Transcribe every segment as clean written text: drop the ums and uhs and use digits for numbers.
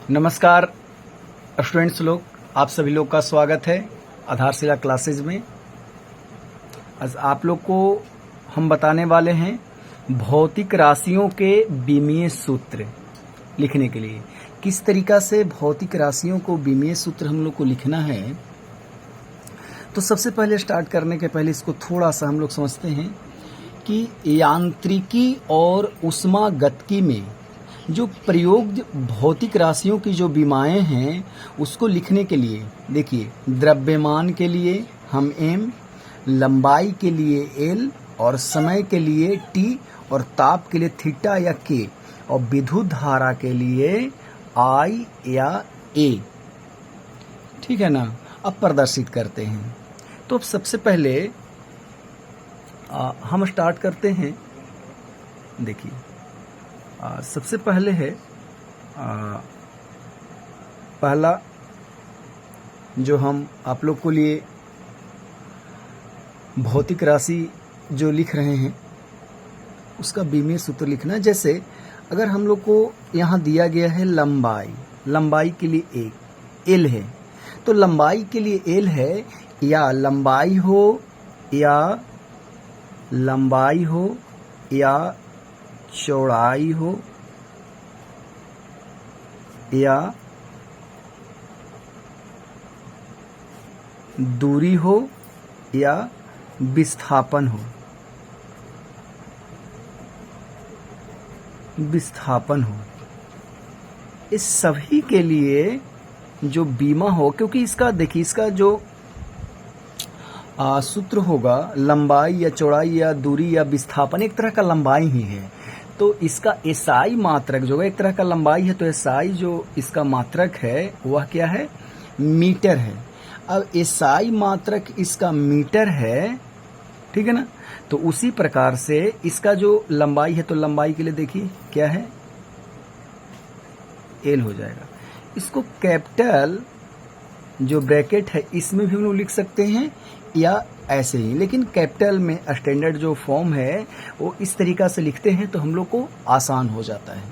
नमस्कार स्टूडेंट्स लोग, आप सभी लोग का स्वागत है आधारशिला क्लासेज में। आज आप लोग को हम बताने वाले हैं भौतिक राशियों के बीमीय सूत्र लिखने के लिए। किस तरीका से भौतिक राशियों को बीमीय सूत्र हम लोग को लिखना है। तो सबसे पहले स्टार्ट करने के पहले इसको थोड़ा सा हम लोग समझते हैं कि यांत्रिकी और ऊष्मागतिकी में जो प्रयुक्त भौतिक राशियों की जो विमाएं हैं उसको लिखने के लिए देखिए, द्रव्यमान के लिए हम m, लंबाई के लिए l और समय के लिए t और ताप के लिए थीटा या k और विद्युत धारा के लिए I या A, ठीक है ना। अब प्रदर्शित करते हैं। तो अब सबसे पहले हम स्टार्ट करते हैं। देखिए, सबसे पहले है पहला जो हम आप लोग को लिए भौतिक राशि जो लिख रहे हैं उसका बीमीय सूत्र लिखना है। जैसे अगर हम लोग को यहाँ दिया गया है लंबाई के लिए एक एल है, तो लंबाई के लिए एल है, या लंबाई हो या चौड़ाई हो या दूरी हो या विस्थापन हो, इस सभी के लिए जो बीमा हो, क्योंकि इसका देखिए, इसका जो सूत्र होगा लंबाई या चौड़ाई या दूरी या विस्थापन, एक तरह का लंबाई ही है। तो इसका एसआई मात्रक जो है एक तरह का लंबाई है, तो एसआई जो इसका मात्रक है वह क्या है, मीटर है। अब एसआई मात्रक इसका मीटर है, ठीक है ना। तो उसी प्रकार से इसका जो लंबाई है, तो लंबाई के लिए देखिए क्या है, एल हो जाएगा। इसको कैपिटल जो ब्रैकेट है इसमें भी हम लोग लिख सकते हैं या ऐसे ही, लेकिन कैपिटल में स्टैंडर्ड जो फॉर्म है वो इस तरीका से लिखते हैं तो हम लोग को आसान हो जाता है।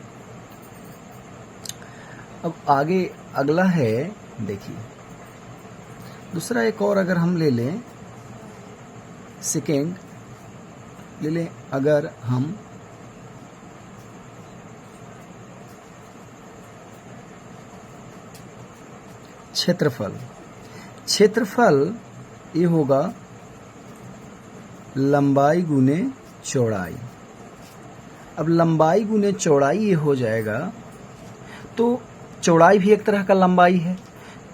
अब आगे अगला है, देखिए दूसरा एक और अगर हम ले लें, सेकेंड ले लें, अगर हम क्षेत्रफल ये होगा लंबाई गुने चौड़ाई। अब लंबाई गुने चौड़ाई ये हो जाएगा, तो चौड़ाई भी एक तरह का लंबाई है,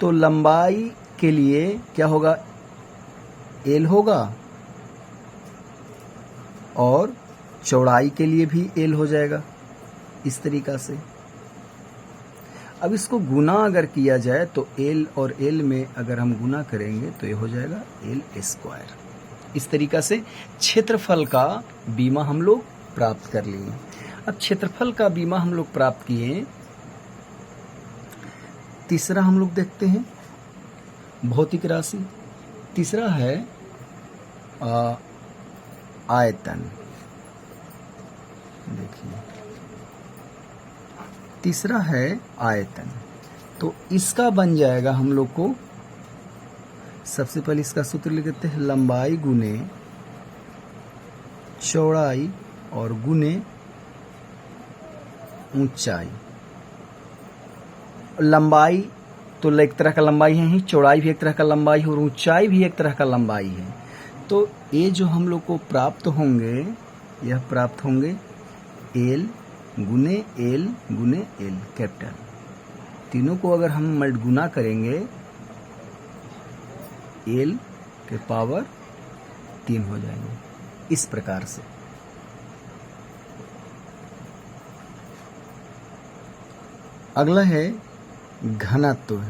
तो लंबाई के लिए क्या होगा, एल होगा, और चौड़ाई के लिए भी एल हो जाएगा इस तरीका से। अब इसको गुना अगर किया जाए तो एल और एल में अगर हम गुना करेंगे तो ये हो जाएगा एल स्क्वायर। इस तरीका से क्षेत्रफल का बीमा हम लोग प्राप्त कर लिए। अब क्षेत्रफल का बीमा हम लोग प्राप्त किए, तीसरा हम लोग देखते हैं भौतिक राशि। तीसरा है आयतन। देखिए, तीसरा है आयतन। तो इसका बन जाएगा हम लोग को, सबसे पहले इसका सूत्र लिख देते हैं, लंबाई गुने चौड़ाई और गुने ऊंचाई। लंबाई तो एक तरह का लंबाई है ही, चौड़ाई भी एक तरह का लंबाई है और ऊंचाई भी एक तरह का लंबाई है। तो ये जो हम लोग को प्राप्त होंगे, यह प्राप्त होंगे एल गुने एल कैपिटल। तीनों को अगर हम गुना करेंगे एल के पावर 3 हो जाएंगे इस प्रकार से। अगला है घनत्व।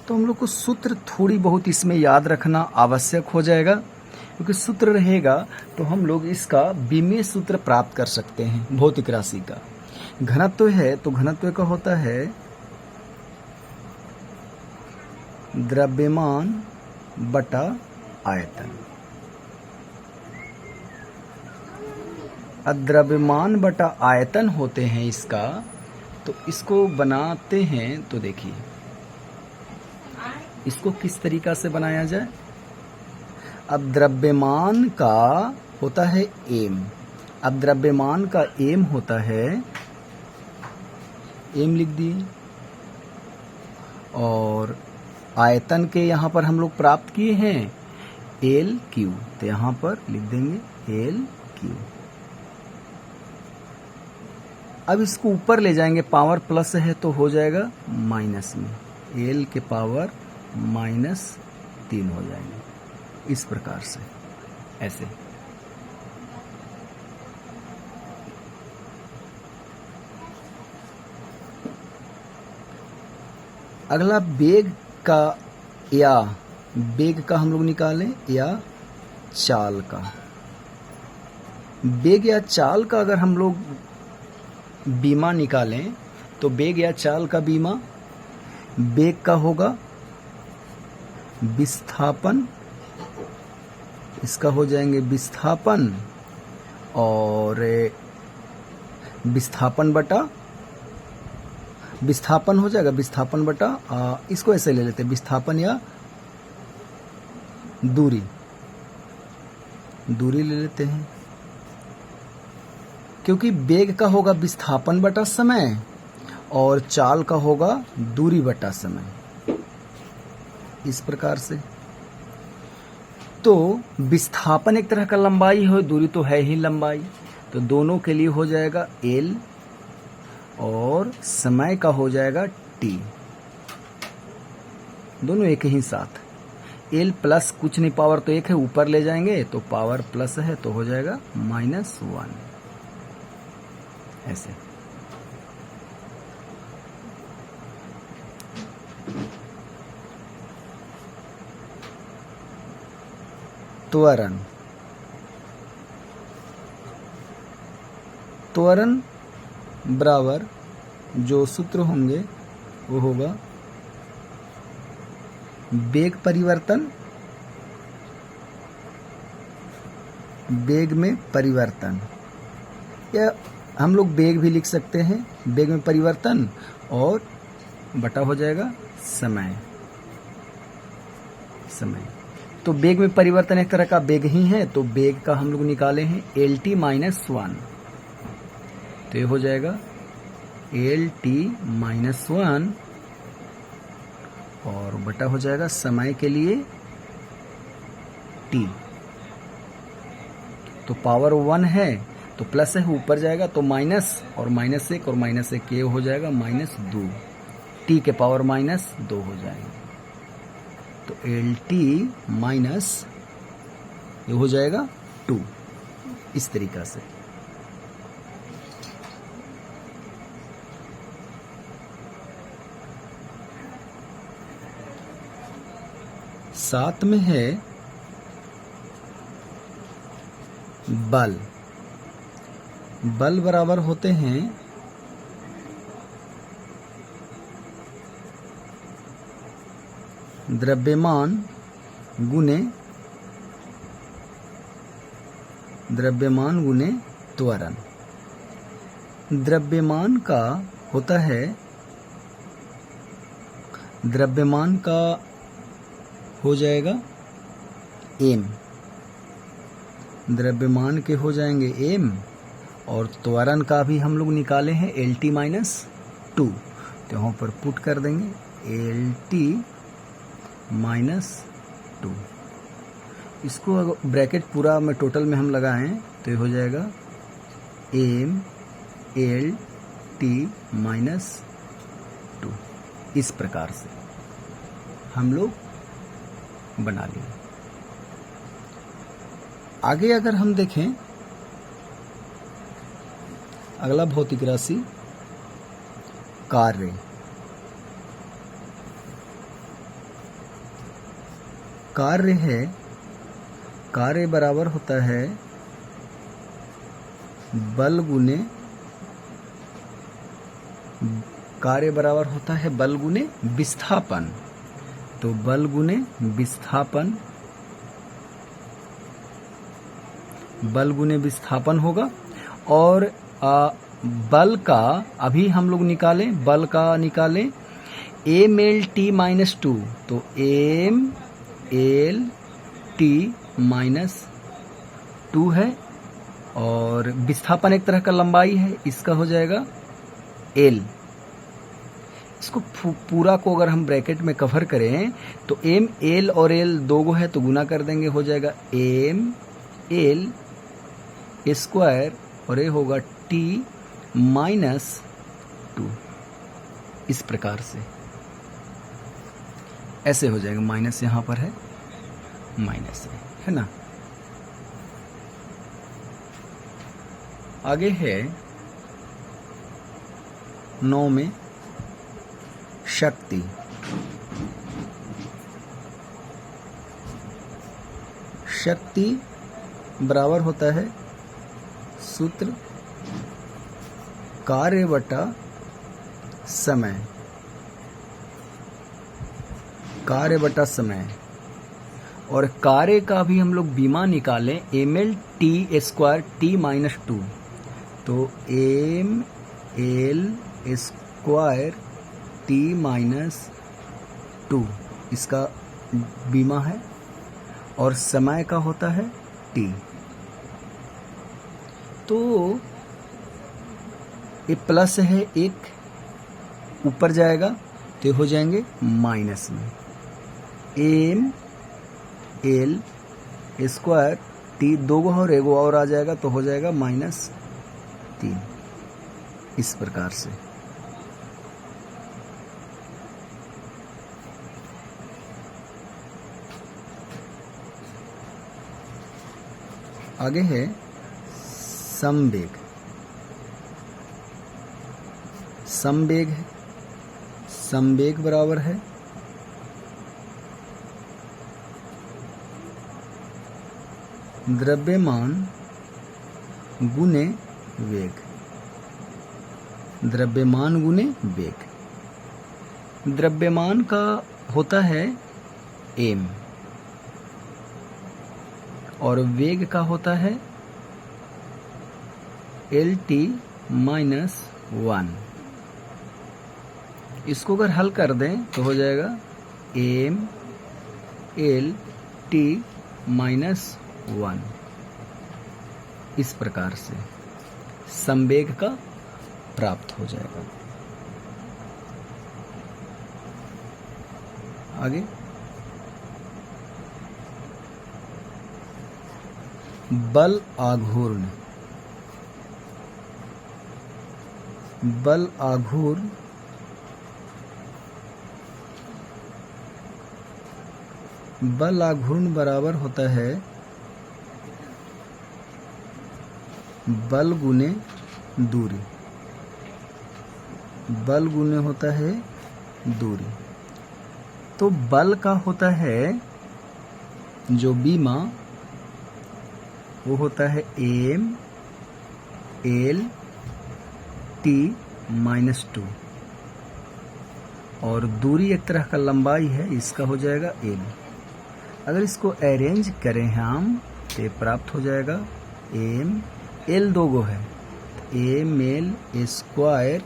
तो हम लोग को सूत्र थोड़ी बहुत इसमें याद रखना आवश्यक हो जाएगा, क्योंकि सूत्र रहेगा तो हम लोग इसका बीमीय सूत्र प्राप्त कर सकते हैं। भौतिक राशि का घनत्व है, तो घनत्व का होता है द्रव्यमान बटा आयतन। द्रव्यमान बटा आयतन होते हैं इसका, तो इसको बनाते हैं तो देखिए इसको किस तरीका से बनाया जाए। अब द्रव्यमान का होता है एम, अब द्रव्यमान का एम होता है, एम लिख दिए, और आयतन के यहाँ पर हम लोग प्राप्त किए हैं एल क्यू, तो यहाँ पर लिख देंगे एल क्यू। अब इसको ऊपर ले जाएंगे, पावर प्लस है तो हो जाएगा माइनस में, एल के पावर -3 हो जाएंगे, इस प्रकार से ऐसे। अगला वेग का, या वेग का हम लोग निकालें या चाल का। वेग या चाल का अगर हम लोग बीमा निकालें तो वेग या चाल का बीमा, वेग का होगा विस्थापन, इसका हो जाएंगे विस्थापन, और विस्थापन बटा, विस्थापन हो जाएगा विस्थापन बटा, इसको ऐसे ले लेते हैं विस्थापन या दूरी, दूरी ले लेते हैं, क्योंकि वेग का होगा विस्थापन बटा समय और चाल का होगा दूरी बटा समय, इस प्रकार से। तो विस्थापन एक तरह का लंबाई है, दूरी तो है ही लंबाई, तो दोनों के लिए हो जाएगा एल, और समय का हो जाएगा टी, दोनों एक ही साथ। एल प्लस कुछ नहीं, पावर तो एक है, ऊपर ले जाएंगे तो पावर प्लस है तो हो जाएगा -1, ऐसे। त्वरण, त्वरण बराबर जो सूत्र होंगे वो होगा वेग परिवर्तन, वेग में परिवर्तन, या हम लोग वेग भी लिख सकते हैं, वेग में परिवर्तन और बटा हो जाएगा समय, समय। तो वेग में परिवर्तन एक तरह का वेग ही है, तो वेग का हम लोग निकाले हैं LT-1, तो ये हो जाएगा LT-1 और बटा हो जाएगा समय के लिए T, तो पावर 1 है तो प्लस है, ऊपर जाएगा तो माइनस, और -1 और -1 ये हो जाएगा -2, T के पावर -2 हो जाएगा, तो LT माइनस ये हो जाएगा 2, इस तरीका से। साथ में है बल, बल बराबर होते हैं द्रव्यमान गुने त्वरण। द्रव्यमान का होता है, द्रव्यमान का हो जाएगा m, द्रव्यमान के हो जाएंगे m, और त्वरण का भी हम लोग निकाले हैं LT-2, तो यहाँ पर पुट कर देंगे LT-2, इसको अगर ब्रैकेट पूरा में टोटल में हम लगाएं तो ये हो जाएगा m LT-2, इस प्रकार से हम लोग बना लिए। आगे अगर हम देखें अगला भौतिक राशि कार्य, कार्य है, कार्य बराबर होता है बल गुने, कार्य बराबर होता है बल गुने विस्थापन, तो बल गुने विस्थापन, बल गुने विस्थापन होगा, और बल का अभी हम लोग निकालें, बल का निकालें M L T minus two, तो M L T minus two है, और विस्थापन एक तरह का लंबाई है, इसका हो जाएगा एल। इसको पूरा को अगर हम ब्रैकेट में कवर करें तो एम एल और एल दो गो है तो गुना कर देंगे, हो जाएगा एम एल स्क्वायर और ये होगा टी माइनस टू। इस प्रकार से ऐसे हो जाएगा, माइनस यहाँ पर है, माइनस है ना। आगे है 9 में शक्ति। शक्ति बराबर होता है सूत्र कार्य बटा समय, कार्य बटा समय। और कार्य का भी हम लोग बीमा निकालें M L T square T minus two, तो M L square T minus two इसका बीमा है, और समय का होता है टी। तो ये प्लस है, एक ऊपर जाएगा तो हो जाएंगे माइनस में, एम एल स्क्वायर टी दो गो और एगो और आ जाएगा तो हो जाएगा माइनस 3। इस प्रकार से आगे है समवेग। समवेग है, समवेग बराबर है द्रव्यमान गुने वेग, द्रव्यमान गुने वेग। द्रव्यमान का होता है एम और वेग का होता है एल टी माइनस 1। इसको अगर हल कर दें तो हो जाएगा एम एल टी माइनस 1। इस प्रकार से संवेग का प्राप्त हो जाएगा। आगे बल आघूर्ण। बल आघूर्ण बल आघूर्ण बराबर होता है बल गुने दूरी। बल गुने होता है दूरी। तो बल का होता है जो बीमा वो होता है एम एल टी माइनस 2, और दूरी एक तरह का लंबाई है, इसका हो जाएगा एल। अगर इसको अरेंज करें हम तो प्राप्त हो जाएगा एम एल दो गो है, M L square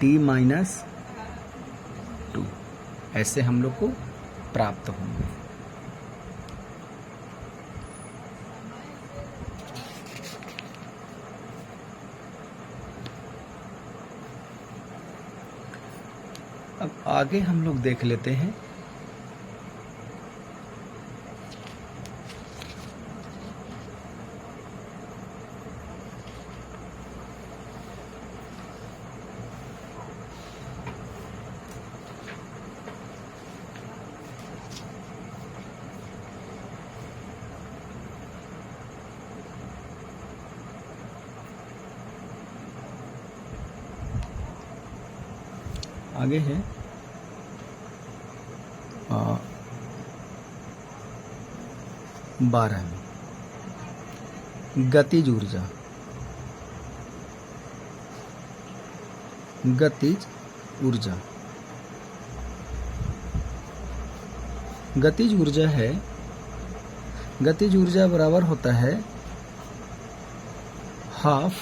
T minus 2, ऐसे हम लोग को प्राप्त होंगे। अब आगे हम लोग देख लेते हैं आगे है 12 में गतिज ऊर्जा। गतिज ऊर्जा गतिज ऊर्जा है, गतिज ऊर्जा बराबर होता है हाफ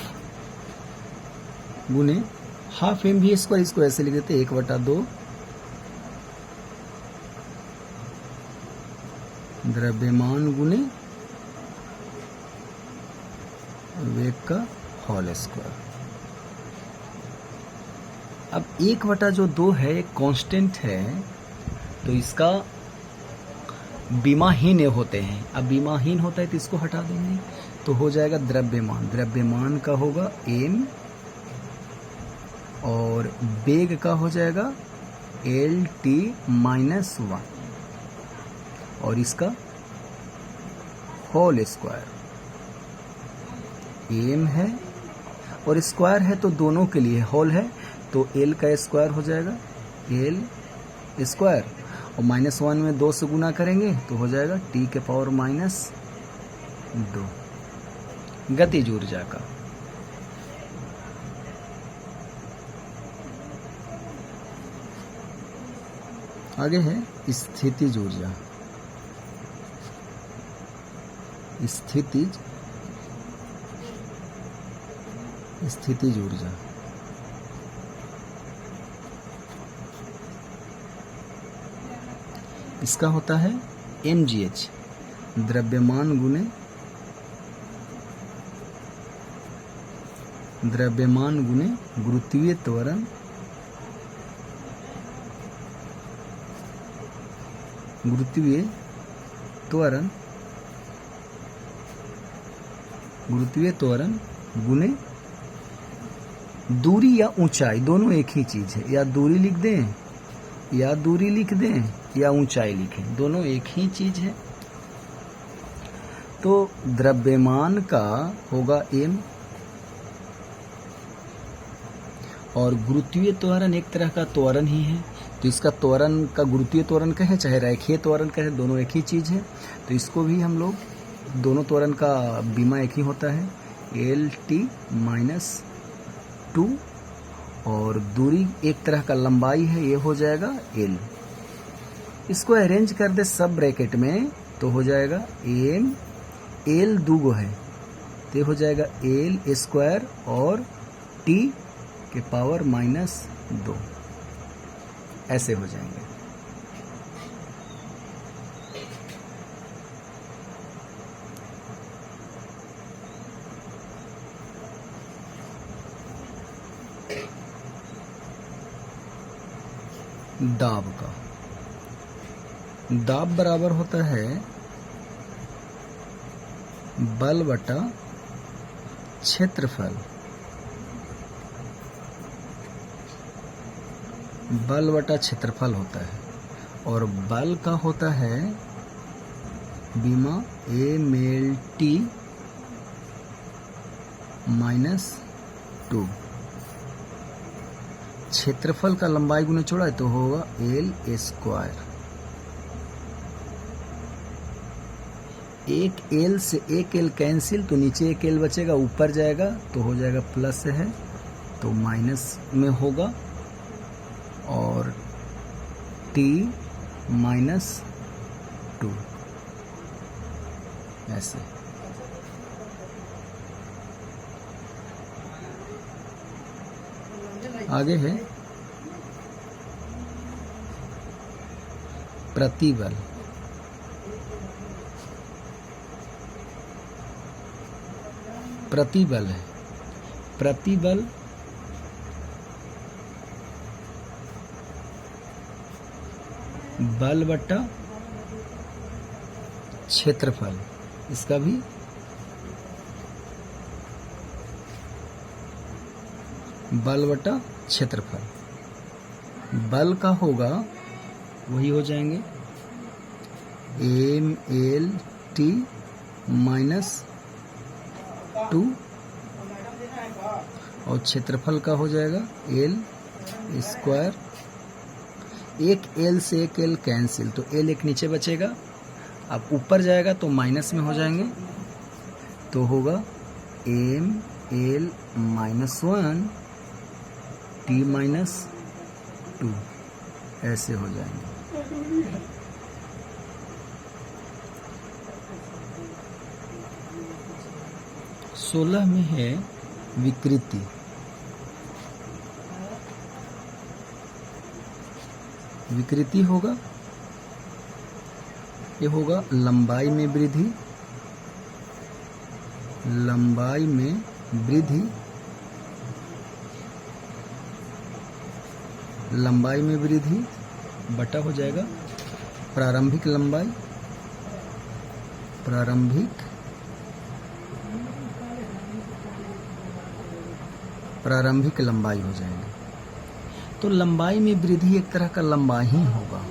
गुने हाफ एम वी स्क्वायर, इसको ऐसे लिख देते 1/2 द्रव्यमान गुने वेग का होल स्क्वायर। अब 1/2 है, एक कांस्टेंट है, तो इसका बीमाहीन होते हैं। अब बीमाहीन होता है तो इसको हटा देंगे, तो हो जाएगा द्रव्यमान। द्रव्यमान का होगा m और वेग का हो जाएगा L(t)-1 और इसका होल स्क्वायर। m है और स्क्वायर है तो दोनों के लिए, होल है तो l का स्क्वायर हो जाएगा l स्क्वायर, और -1 में 2 से गुना करेंगे तो हो जाएगा t⁻²। गतिज ऊर्जा का आगे है स्थितिज ऊर्जा। स्थितिज ऊर्जा इसका होता है mgh, द्रव्यमान गुने गुरुत्वीय त्वरण गुने दूरी या ऊंचाई, दोनों एक ही चीज है। या दूरी लिख दें या ऊंचाई लिखें, दोनों एक ही चीज है। तो द्रव्यमान का होगा m और गुरुत्वीय त्वरण एक तरह का त्वरण ही है, तो इसका त्वरण का गुरुत्वीय त्वरण कहे चाहे रेखीय त्वरण कहे, दोनों एक ही चीज है। तो इसको भी हम लोग, दोनों त्वरण का बीमा एक ही होता है L(t)-2 और दूरी एक तरह का लंबाई है, ये हो जाएगा l। इसको अरेंज कर दे सब ब्रैकेट में तो हो जाएगा m, l 2 है तो हो जाएगा l² और t⁻², ऐसे हो जाएंगे। दाब का, दाब बराबर होता है बल बटा क्षेत्रफल। बल बटा क्षेत्रफल होता है और बल का होता है बीमा mLt-2। क्षेत्रफल का लंबाई गुना चौड़ाई तो होगा l²। एक l से एक l कैंसिल, तो नीचे एक l बचेगा, ऊपर जाएगा तो हो जाएगा प्लस है तो माइनस में होगा और t-2 ऐसे। आगे है प्रतिबल। प्रतिबल है, प्रतिबल बल बटा क्षेत्रफल, इसका भी बल बटा क्षेत्रफल। बल का होगा वही हो जाएंगे mLt-2 और क्षेत्रफल का हो जाएगा l²। एक l से एक l कैंसिल, तो l एक नीचे बचेगा, अब ऊपर जाएगा तो माइनस में हो जाएंगे तो होगा ml-1 t-2 ऐसे हो जाएंगे। सोलह में है विकृति, विकृति होगा, ये होगा लंबाई में वृद्धि, लंबाई में वृद्धि, लंबाई में वृद्धि बटा हो जाएगा प्रारंभिक लंबाई, प्रारंभिक लंबाई हो जाएगी। तो लंबाई में वृद्धि एक तरह का लंबाई ही होगा,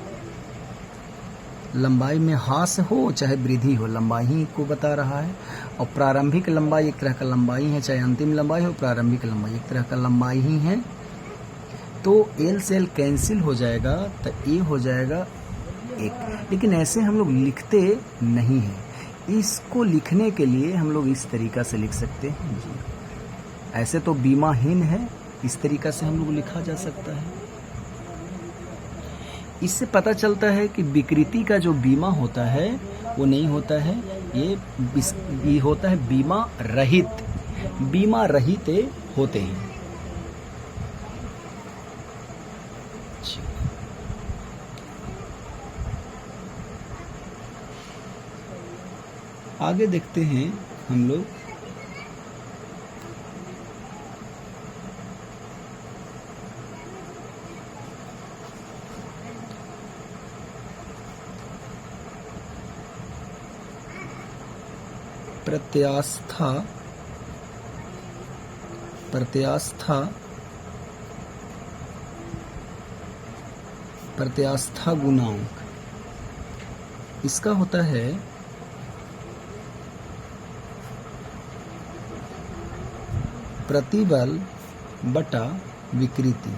लंबाई में ह्रास हो चाहे वृद्धि हो, लंबाई ही को बता रहा है। और प्रारंभिक लंबाई एक तरह का लंबाई है, चाहे अंतिम लंबाई हो, प्रारंभिक लंबाई एक तरह का लंबाई ही है। तो एल से एल कैंसिल हो जाएगा, तो ए हो जाएगा 1। लेकिन ऐसे हम लोग लिखते नहीं हैं, इसको लिखने के लिए हम लोग इस तरीका से लिख सकते हैं जी। ऐसे तो बीमाहीन है, इस तरीका से हम लोग लिखा जा सकता है। इससे पता चलता है कि विकृति का जो बीमा होता है वो नहीं होता है, ये होता है बीमा रहित, बीमा रहित होते हैं। आगे देखते हैं हम लोग प्रत्यास्था, प्रत्यास्था गुणांक, इसका होता है प्रतिबल बटा विकृति,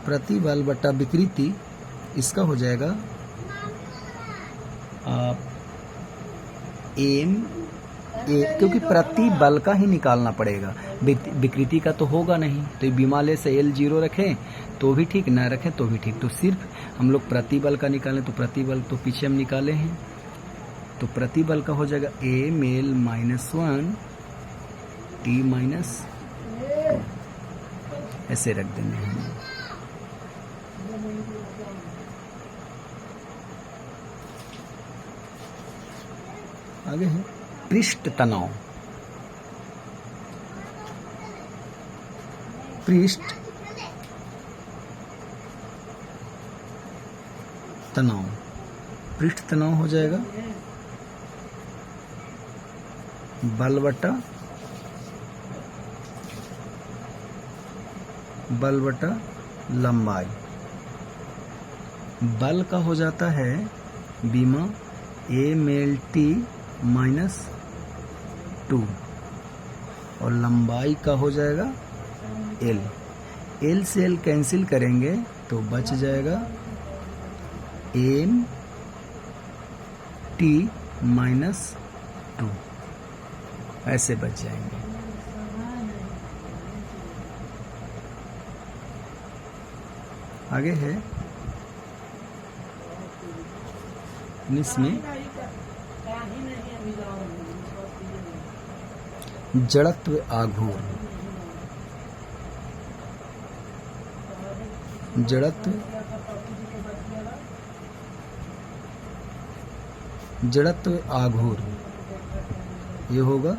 प्रतिबल बटा विकृति, इसका हो जाएगा एम ए, क्योंकि प्रतिबल का ही निकालना पड़ेगा, विकृति का तो होगा नहीं। तो ये बीमाले से एल 0 रखें तो भी ठीक, ना रखें तो भी ठीक। तो सिर्फ हम लोग प्रतिबल का निकालें, तो प्रतिबल तो पीछे हम निकाले हैं, तो प्रतिबल का हो जाएगा एम एल -1 टी -2, ऐसे रख देंगे हम। आगे है पृष्ठ तनाव, पृष्ठ तनाव, पृष्ठ तनाव हो जाएगा बल बटा लंबाई। बल का हो जाता है बीमा MLT -2 और लंबाई का हो जाएगा L। L से L कैंसिल करेंगे तो बच जाएगा MT -2, ऐसे बच जाएंगे। आगे है इसमें जड़त्व आघूर, जड़त्व आघूर, ये होगा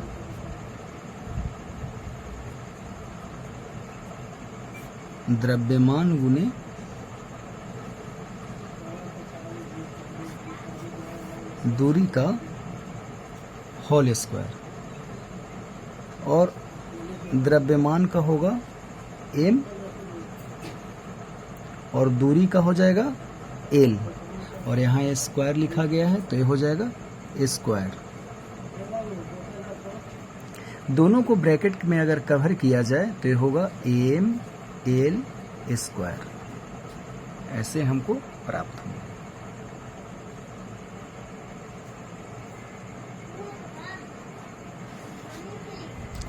द्रव्यमान गुने दूरी का होल स्क्वायर, और द्रव्यमान का होगा m और दूरी का हो जाएगा l, और यहाँ ये स्क्वायर लिखा गया है तो ये हो जाएगा स्क्वायर। दोनों को ब्रैकेट में अगर कवर किया जाए तो ये होगा m/l स्क्वायर, ऐसे हमको प्राप्त होगा।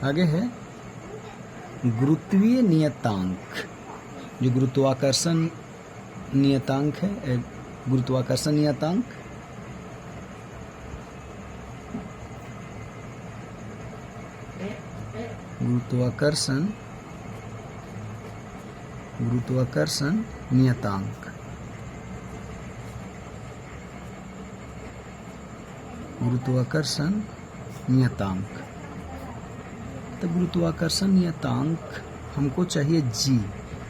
आगे है गुरुत्वीय नियतांक, जो गुरुत्वाकर्षण नियतांक है, गुरुत्वाकर्षण नियतांक गुरुत्वाकर्षण नियतांक। तो गुरुत्वाकर्षण नियतांक हमको चाहिए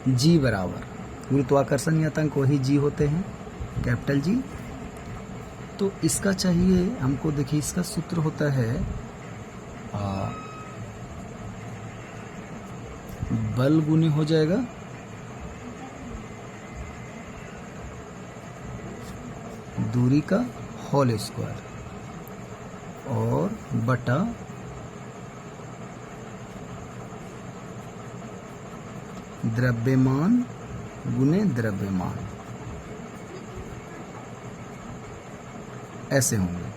जी बराबर, गुरुत्वाकर्षण नियतांक वही जी होते हैं, कैपिटल जी। तो इसका चाहिए हमको, देखिए इसका सूत्र होता है बल गुने हो जाएगा दूरी का होल स्क्वायर और बटा द्रव्यमान गुने द्रव्यमान, ऐसे होंगे।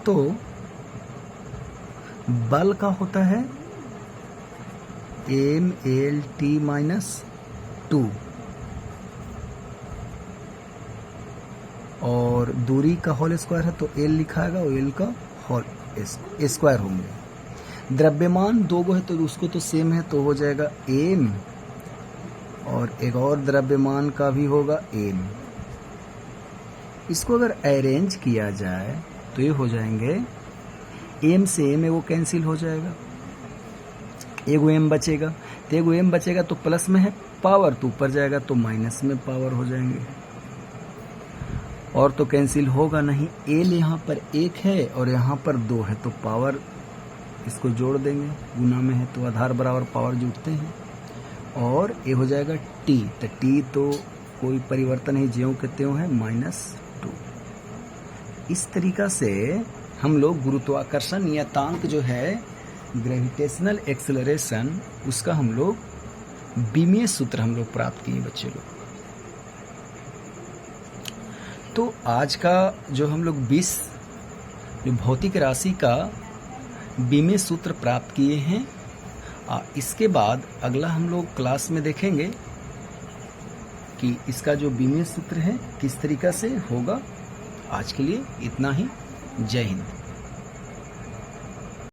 तो बल का होता है mLT-2 और दूरी का होल स्क्वायर है तो L लिखा आएगा और L का होल स्क्वायर होंगे। द्रव्यमान दो गो है तो उसको तो सेम है तो हो जाएगा m, और एक और द्रव्यमान का भी होगा m। इसको अगर अरेंज किया जाए तो ये हो जाएंगे m से m वो कैंसिल हो जाएगा, एगो m बचेगा, तो एगो m बचेगा तो प्लस में है पावर तो ऊपर जाएगा तो माइनस में पावर हो जाएंगे, और तो कैंसिल होगा नहीं। l यहाँ पर 1 है और यहाँ पर 2 है तो पावर इसको जोड़ देंगे, गुना में है तो आधार बराबर पावर जुड़ते हैं, और ये हो जाएगा t, तो t तो कोई परिवर्तन नहीं, ज्यों के त्यों है -2। इस तरीका से हम लोग गुरुत्वाकर्षण नियतांक जो है ग्रेविटेशनल एक्सेलरेशन, उसका हम लोग बीमीय सूत्र हम लोग प्राप्त किए बच्चे लोग। तो आज का जो हम लोग 20 जो भौतिक राशि का बीमीय सूत्र प्राप्त किए हैं, इसके बाद अगला हम लोग क्लास में देखेंगे कि इसका जो बीमीय सूत्र है किस तरीका से होगा। आज के लिए इतना ही। जय हिंद।